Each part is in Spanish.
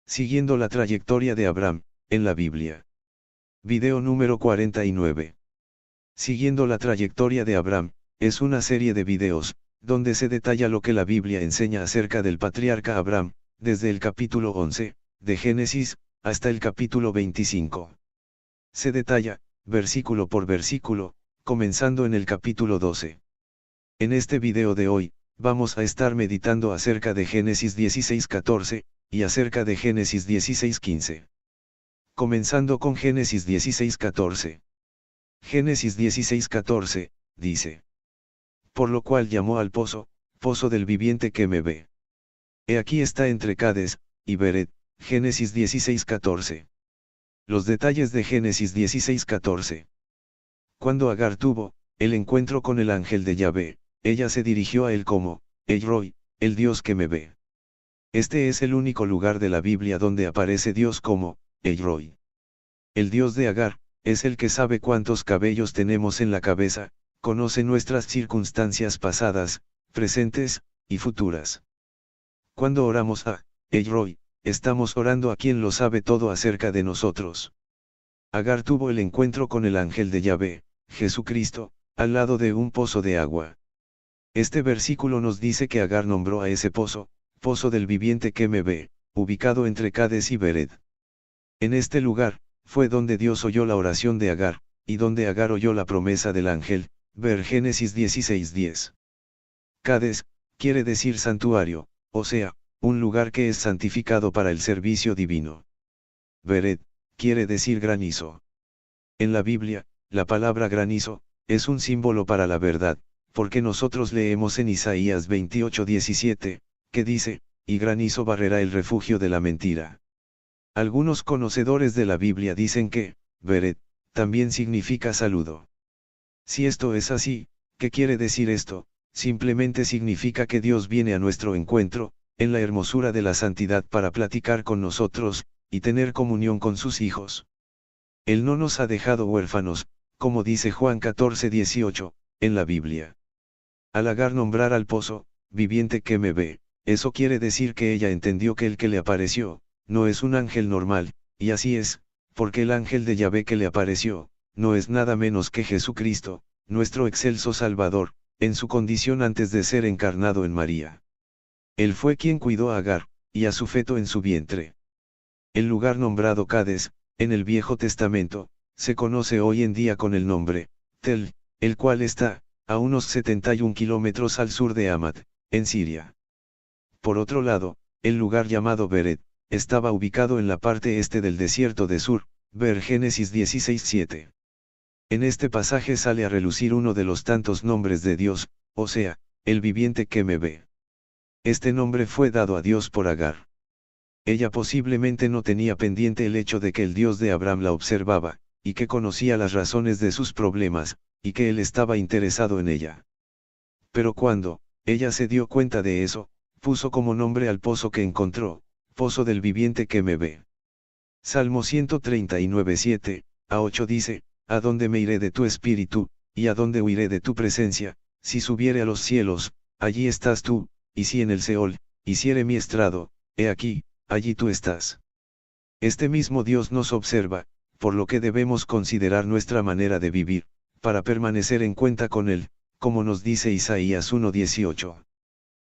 Siguiendo la trayectoria de Abraham, en la Biblia. Video número 49. Siguiendo la trayectoria de Abraham, es una serie de videos, donde se detalla lo que la Biblia enseña acerca del patriarca Abraham, desde el capítulo 11, de Génesis, hasta el capítulo 25. Se detalla, versículo por versículo, comenzando en el capítulo 12. En este video de hoy, vamos a estar meditando acerca de Génesis 16:14, y acerca de Génesis 16:15. Comenzando con Génesis 16:14. Génesis 16:14, dice: Por lo cual llamó al pozo, pozo del viviente que me ve. He aquí está entre Cades y Bered. Génesis 16:14. Los detalles de Génesis 16:14. Cuando Agar tuvo el encuentro con el ángel de Yahvé, ella se dirigió a él como El Roi, el Dios que me ve. Este es el único lugar de la Biblia donde aparece Dios como El Roi. El Dios de Agar es el que sabe cuántos cabellos tenemos en la cabeza, conoce nuestras circunstancias pasadas, presentes y futuras. Cuando oramos a El Roi, estamos orando a quien lo sabe todo acerca de nosotros. Agar tuvo el encuentro con el ángel de Yahvé, Jesucristo, al lado de un pozo de agua. Este versículo nos dice que Agar nombró a ese pozo, pozo del viviente que me ve, ubicado entre Cades y Bered. En este lugar, fue donde Dios oyó la oración de Agar, y donde Agar oyó la promesa del ángel, ver Génesis 16:10. Cades, quiere decir santuario, o sea, un lugar que es santificado para el servicio divino. Bered, quiere decir granizo. En la Biblia, la palabra granizo, es un símbolo para la verdad, porque nosotros leemos en Isaías 28:17, que dice, y granizo barrerá el refugio de la mentira. Algunos conocedores de la Biblia dicen que, Bered, también significa saludo. Si esto es así, ¿qué quiere decir esto? Simplemente significa que Dios viene a nuestro encuentro, en la hermosura de la santidad para platicar con nosotros, y tener comunión con sus hijos. Él no nos ha dejado huérfanos, como dice Juan 14:18, en la Biblia. Al Agar nombrar al pozo, viviente que me ve, eso quiere decir que ella entendió que el que le apareció, no es un ángel normal, y así es, porque el ángel de Yahvé que le apareció, no es nada menos que Jesucristo, nuestro excelso Salvador, en su condición antes de ser encarnado en María. Él fue quien cuidó a Agar, y a su feto en su vientre. El lugar nombrado Cades, en el Viejo Testamento, se conoce hoy en día con el nombre, Tel, el cual está, a unos 71 kilómetros al sur de Hamat, en Siria. Por otro lado, el lugar llamado Bered, estaba ubicado en la parte este del desierto de Sur, ver Génesis 16:7. En este pasaje sale a relucir uno de los tantos nombres de Dios, o sea, el viviente que me ve. Este nombre fue dado a Dios por Agar. Ella posiblemente no tenía pendiente el hecho de que el Dios de Abraham la observaba, y que conocía las razones de sus problemas, y que él estaba interesado en ella. Pero cuando ella se dio cuenta de eso, puso como nombre al pozo que encontró, pozo del viviente que me ve. Salmo 139:7-8 dice, ¿a dónde me iré de tu espíritu, y a dónde huiré de tu presencia? Si subiere a los cielos, allí estás tú, y si en el Seol, hiciere mi estrado, he aquí, allí tú estás. Este mismo Dios nos observa, por lo que debemos considerar nuestra manera de vivir, para permanecer en cuenta con Él, como nos dice Isaías 1:18.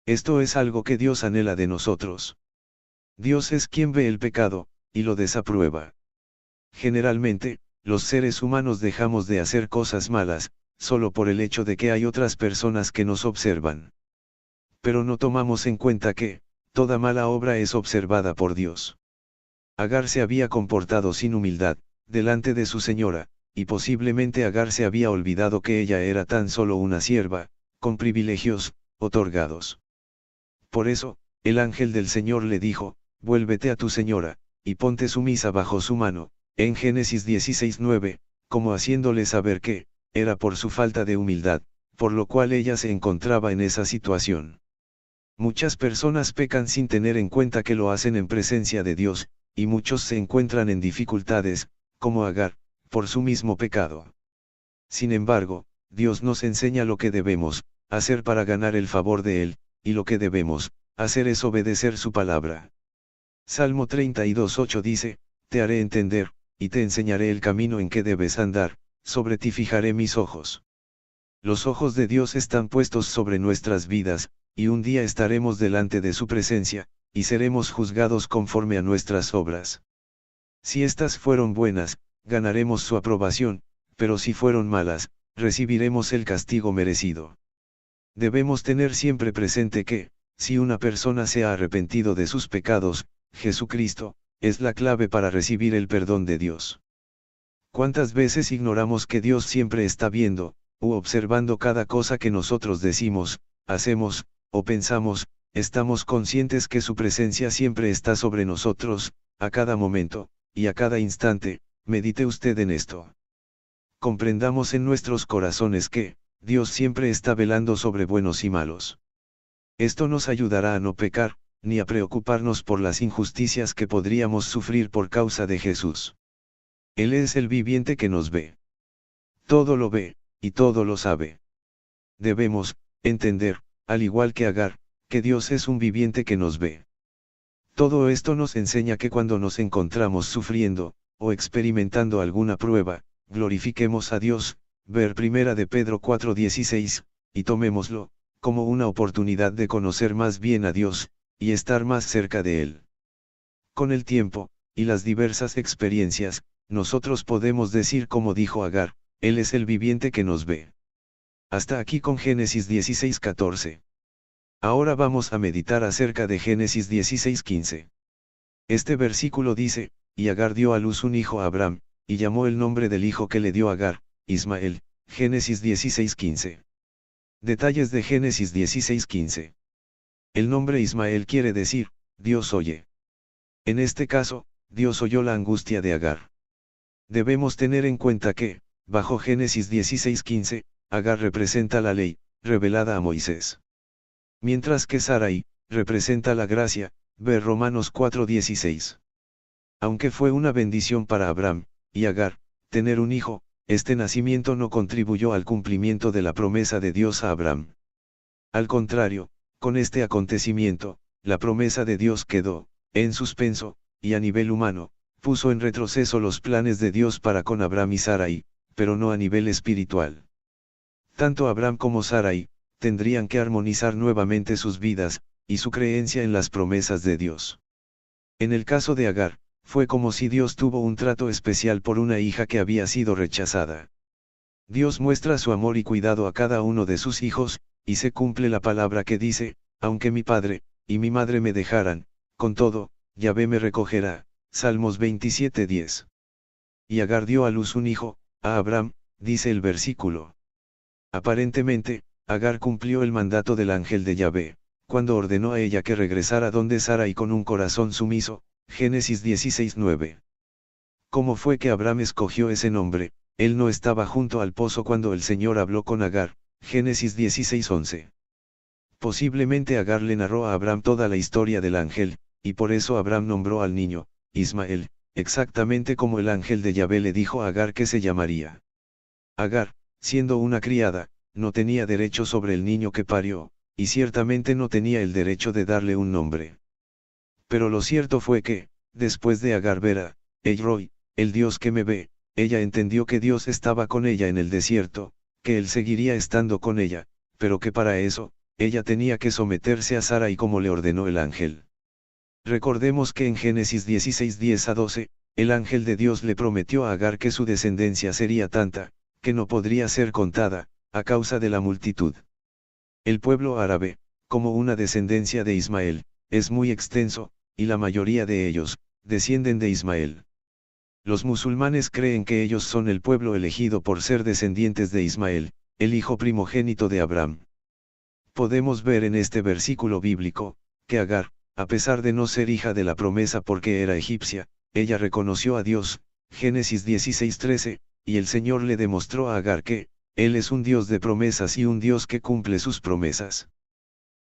Esto es algo que Dios anhela de nosotros. Dios es quien ve el pecado, y lo desaprueba. Generalmente, los seres humanos dejamos de hacer cosas malas, solo por el hecho de que hay otras personas que nos observan. Pero no tomamos en cuenta que, toda mala obra es observada por Dios. Agar se había comportado sin humildad, delante de su señora, y posiblemente Agar se había olvidado que ella era tan solo una sierva, con privilegios otorgados. Por eso, el ángel del Señor le dijo, vuélvete a tu señora, y ponte sumisa bajo su mano, en Génesis 16:9, como haciéndole saber que, era por su falta de humildad, por lo cual ella se encontraba en esa situación. Muchas personas pecan sin tener en cuenta que lo hacen en presencia de Dios, y muchos se encuentran en dificultades, como Agar, por su mismo pecado. Sin embargo, Dios nos enseña lo que debemos hacer para ganar el favor de Él, y lo que debemos hacer es obedecer su palabra. Salmo 32:8 dice, te haré entender, y te enseñaré el camino en que debes andar, sobre ti fijaré mis ojos. Los ojos de Dios están puestos sobre nuestras vidas, y un día estaremos delante de su presencia, y seremos juzgados conforme a nuestras obras. Si estas fueron buenas, ganaremos su aprobación, pero si fueron malas, recibiremos el castigo merecido. Debemos tener siempre presente que, si una persona se ha arrepentido de sus pecados, Jesucristo, es la clave para recibir el perdón de Dios. ¿Cuántas veces ignoramos que Dios siempre está viendo, u observando cada cosa que nosotros decimos, hacemos, o pensamos? Estamos conscientes que su presencia siempre está sobre nosotros, a cada momento, y a cada instante. Medite usted en esto. Comprendamos en nuestros corazones que, Dios siempre está velando sobre buenos y malos. Esto nos ayudará a no pecar, ni a preocuparnos por las injusticias que podríamos sufrir por causa de Jesús. Él es el viviente que nos ve. Todo lo ve, y todo lo sabe. Debemos entender, al igual que Agar, que Dios es un viviente que nos ve. Todo esto nos enseña que cuando nos encontramos sufriendo, o experimentando alguna prueba, glorifiquemos a Dios, ver 1 de Pedro 4:16, y tomémoslo, como una oportunidad de conocer más bien a Dios, y estar más cerca de Él. Con el tiempo, y las diversas experiencias, nosotros podemos decir como dijo Agar, Él es el viviente que nos ve. Hasta aquí con Génesis 16:14. Ahora vamos a meditar acerca de Génesis 16:15. Este versículo dice, y Agar dio a luz un hijo a Abraham, y llamó el nombre del hijo que le dio Agar, Ismael, Génesis 16:15. Detalles de Génesis 16:15. El nombre Ismael quiere decir, Dios oye. En este caso, Dios oyó la angustia de Agar. Debemos tener en cuenta que, bajo Génesis 16:15, Agar representa la ley, revelada a Moisés. Mientras que Sarai, representa la gracia, ver Romanos 4:16. Aunque fue una bendición para Abraham, y Agar, tener un hijo, este nacimiento no contribuyó al cumplimiento de la promesa de Dios a Abraham. Al contrario, con este acontecimiento, la promesa de Dios quedó, en suspenso, y a nivel humano, puso en retroceso los planes de Dios para con Abraham y Sarai, pero no a nivel espiritual. Tanto Abraham como Sarai, tendrían que armonizar nuevamente sus vidas, y su creencia en las promesas de Dios. En el caso de Agar, fue como si Dios tuvo un trato especial por una hija que había sido rechazada. Dios muestra su amor y cuidado a cada uno de sus hijos, y se cumple la palabra que dice, aunque mi padre, y mi madre me dejaran, con todo, Yahvé me recogerá, Salmos 27:10. Y Agar dio a luz un hijo, a Abraham, dice el versículo. Aparentemente, Agar cumplió el mandato del ángel de Yahvé, cuando ordenó a ella que regresara donde Sarai con un corazón sumiso, Génesis 16:9. ¿Cómo fue que Abraham escogió ese nombre? Él no estaba junto al pozo cuando el Señor habló con Agar, Génesis 16:11. Posiblemente Agar le narró a Abraham toda la historia del ángel, y por eso Abraham nombró al niño, Ismael, exactamente como el ángel de Yahvé le dijo a Agar que se llamaría. Agar, siendo una criada, no tenía derecho sobre el niño que parió, y ciertamente no tenía el derecho de darle un nombre. Pero lo cierto fue que, después de Agar ver a El-Roi, el Dios que me ve, ella entendió que Dios estaba con ella en el desierto, que Él seguiría estando con ella, pero que para eso, ella tenía que someterse a Sarai como le ordenó el ángel. Recordemos que en Génesis 16:10-12, el ángel de Dios le prometió a Agar que su descendencia sería tanta, que no podría ser contada, a causa de la multitud. El pueblo árabe, como una descendencia de Ismael, es muy extenso, y la mayoría de ellos, descienden de Ismael. Los musulmanes creen que ellos son el pueblo elegido por ser descendientes de Ismael, el hijo primogénito de Abraham. Podemos ver en este versículo bíblico, que Agar, a pesar de no ser hija de la promesa porque era egipcia, ella reconoció a Dios, Génesis 16:13, y el Señor le demostró a Agar que, Él es un Dios de promesas y un Dios que cumple sus promesas.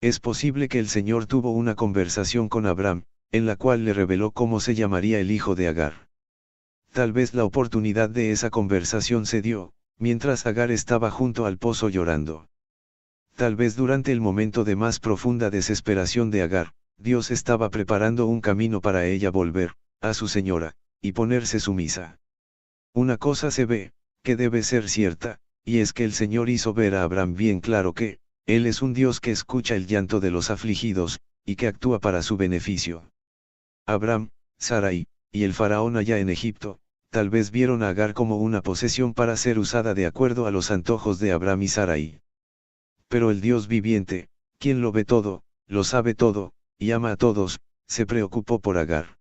Es posible que el Señor tuvo una conversación con Abraham, en la cual le reveló cómo se llamaría el hijo de Agar. Tal vez la oportunidad de esa conversación se dio, mientras Agar estaba junto al pozo llorando. Tal vez durante el momento de más profunda desesperación de Agar, Dios estaba preparando un camino para ella volver, a su señora, y ponerse sumisa. Una cosa se ve, que debe ser cierta, y es que el Señor hizo ver a Abraham bien claro que, Él es un Dios que escucha el llanto de los afligidos, y que actúa para su beneficio. Abraham, Sarai, y el faraón allá en Egipto, tal vez vieron a Agar como una posesión para ser usada de acuerdo a los antojos de Abraham y Sarai. Pero el Dios viviente, quien lo ve todo, lo sabe todo, y ama a todos, se preocupó por Agar.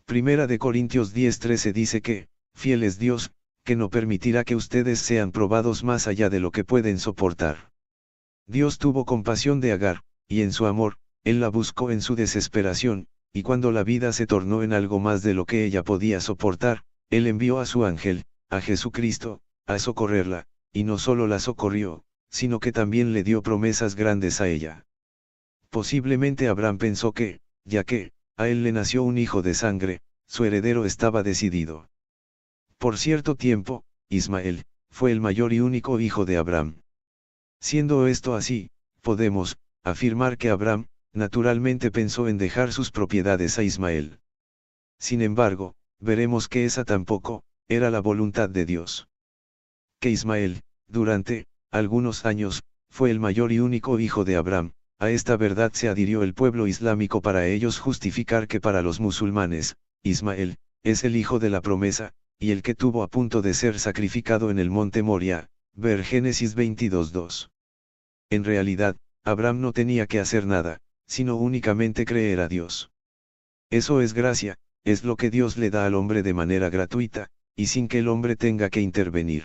Primera de Corintios 10:13 dice que, fiel es Dios, que no permitirá que ustedes sean probados más allá de lo que pueden soportar. Dios tuvo compasión de Agar, y en su amor, Él la buscó en su desesperación, y cuando la vida se tornó en algo más de lo que ella podía soportar, Él envió a su ángel, a Jesucristo, a socorrerla, y no solo la socorrió, sino que también le dio promesas grandes a ella. Posiblemente Abraham pensó que, ya que, a él le nació un hijo de sangre, su heredero estaba decidido. Por cierto tiempo, Ismael, fue el mayor y único hijo de Abraham. Siendo esto así, podemos, afirmar que Abraham, naturalmente pensó en dejar sus propiedades a Ismael. Sin embargo, veremos que esa tampoco, era la voluntad de Dios. Que Ismael, durante, algunos años, fue el mayor y único hijo de Abraham, a esta verdad se adhirió el pueblo islámico para ellos justificar que para los musulmanes, Ismael, es el hijo de la promesa, y el que tuvo a punto de ser sacrificado en el monte Moria, ver Génesis 22:2. En realidad, Abraham no tenía que hacer nada, sino únicamente creer a Dios. Eso es gracia, es lo que Dios le da al hombre de manera gratuita, y sin que el hombre tenga que intervenir.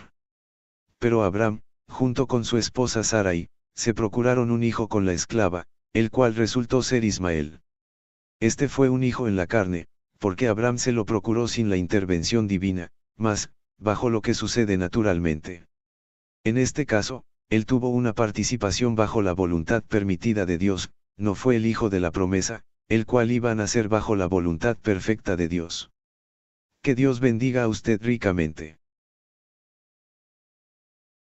Pero Abraham, junto con su esposa Sarai, se procuraron un hijo con la esclava, el cual resultó ser Ismael. Este fue un hijo en la carne, porque Abraham se lo procuró sin la intervención divina, mas, bajo lo que sucede naturalmente. En este caso, él tuvo una participación bajo la voluntad permitida de Dios, no fue el hijo de la promesa, el cual iba a nacer bajo la voluntad perfecta de Dios. Que Dios bendiga a usted ricamente.